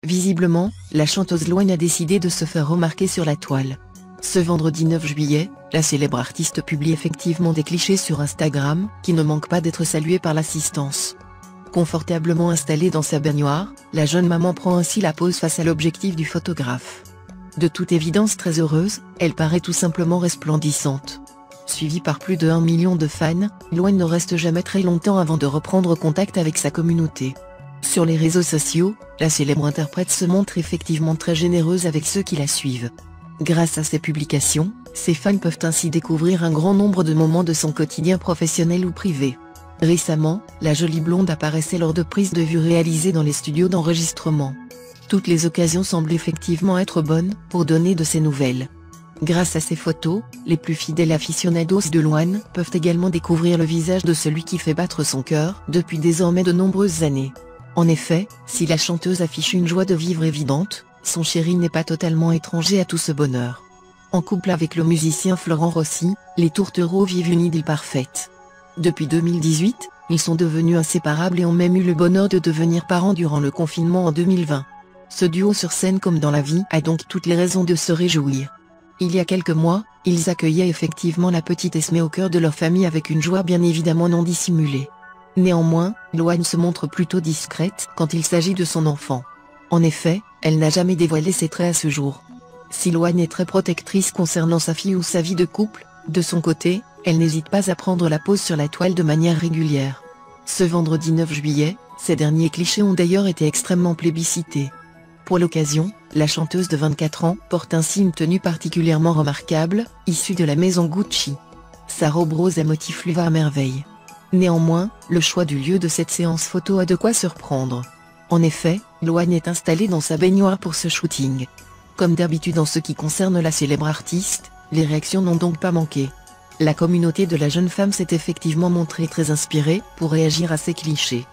Visiblement, la chanteuse Louane a décidé de se faire remarquer sur la toile. Ce vendredi 9 juillet, la célèbre artiste publie effectivement des clichés sur Instagram, qui ne manquent pas d'être salués par l'assistance. Confortablement installée dans sa baignoire, la jeune maman prend ainsi la pose face à l'objectif du photographe. De toute évidence très heureuse, elle paraît tout simplement resplendissante. Suivie par plus de 1 million de fans, Louane ne reste jamais très longtemps avant de reprendre contact avec sa communauté. Sur les réseaux sociaux, la célèbre interprète se montre effectivement très généreuse avec ceux qui la suivent. Grâce à ses publications, ses fans peuvent ainsi découvrir un grand nombre de moments de son quotidien professionnel ou privé. Récemment, la jolie blonde apparaissait lors de prises de vue réalisées dans les studios d'enregistrement. Toutes les occasions semblent effectivement être bonnes pour donner de ses nouvelles. Grâce à ces photos, les plus fidèles aficionados de Louane peuvent également découvrir le visage de celui qui fait battre son cœur depuis désormais de nombreuses années. En effet, si la chanteuse affiche une joie de vivre évidente, son chéri n'est pas totalement étranger à tout ce bonheur. En couple avec le musicien Florent Rossi, les tourtereaux vivent une idylle parfaite. Depuis 2018, ils sont devenus inséparables et ont même eu le bonheur de devenir parents durant le confinement en 2020. Ce duo sur scène comme dans la vie a donc toutes les raisons de se réjouir. Il y a quelques mois, ils accueillaient effectivement la petite Esmé au cœur de leur famille avec une joie bien évidemment non dissimulée. Néanmoins, Louane se montre plutôt discrète quand il s'agit de son enfant. En effet, elle n'a jamais dévoilé ses traits à ce jour. Si Louane est très protectrice concernant sa fille ou sa vie de couple, de son côté, elle n'hésite pas à prendre la pose sur la toile de manière régulière. Ce vendredi 9 juillet, ces derniers clichés ont d'ailleurs été extrêmement plébiscités. Pour l'occasion, la chanteuse de 24 ans porte ainsi une tenue particulièrement remarquable, issue de la maison Gucci. Sa robe rose à motif lui va à merveille. Néanmoins, le choix du lieu de cette séance photo a de quoi surprendre. En effet, Louane est installée dans sa baignoire pour ce shooting. Comme d'habitude en ce qui concerne la célèbre artiste, les réactions n'ont donc pas manqué. La communauté de la jeune femme s'est effectivement montrée très inspirée pour réagir à ces clichés.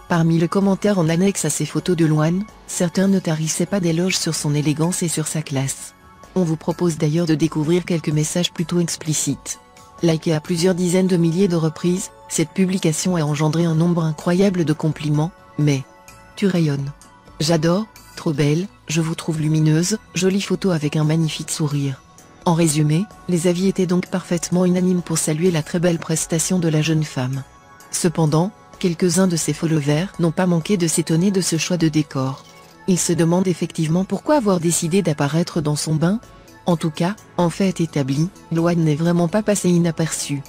Parmi les commentaires en annexe à ces photos de Louane, certains ne tarissaient pas d'éloges sur son élégance et sur sa classe. On vous propose d'ailleurs de découvrir quelques messages plutôt explicites. Likée à plusieurs dizaines de milliers de reprises, cette publication a engendré un nombre incroyable de compliments, mais tu rayonnes. J'adore, trop belle, je vous trouve lumineuse, jolie photo avec un magnifique sourire. En résumé, les avis étaient donc parfaitement unanimes pour saluer la très belle prestation de la jeune femme. Cependant, quelques-uns de ses followers n'ont pas manqué de s'étonner de ce choix de décor. Ils se demandent effectivement pourquoi avoir décidé d'apparaître dans son bain. En tout cas, en fait établi, Louane n'est vraiment pas passée inaperçue.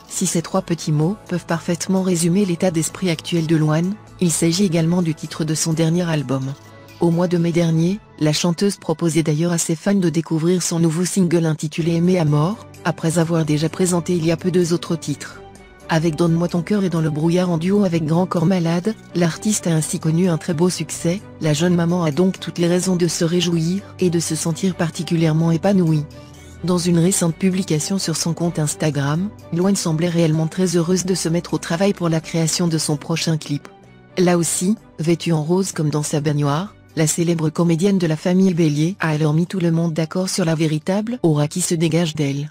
Si ces 3 petits mots peuvent parfaitement résumer l'état d'esprit actuel de Louane, il s'agit également du titre de son dernier album. Au mois de mai dernier, la chanteuse proposait d'ailleurs à ses fans de découvrir son nouveau single intitulé Aimé à mort, après avoir déjà présenté il y a peu 2 autres titres. Avec Donne-moi ton cœur et Dans le brouillard en duo avec Grand Corps Malade, l'artiste a ainsi connu un très beau succès. La jeune maman a donc toutes les raisons de se réjouir et de se sentir particulièrement épanouie. Dans une récente publication sur son compte Instagram, Louane semblait réellement très heureuse de se mettre au travail pour la création de son prochain clip. Là aussi, vêtue en rose comme dans sa baignoire, la célèbre comédienne de la famille Bélier a alors mis tout le monde d'accord sur la véritable aura qui se dégage d'elle.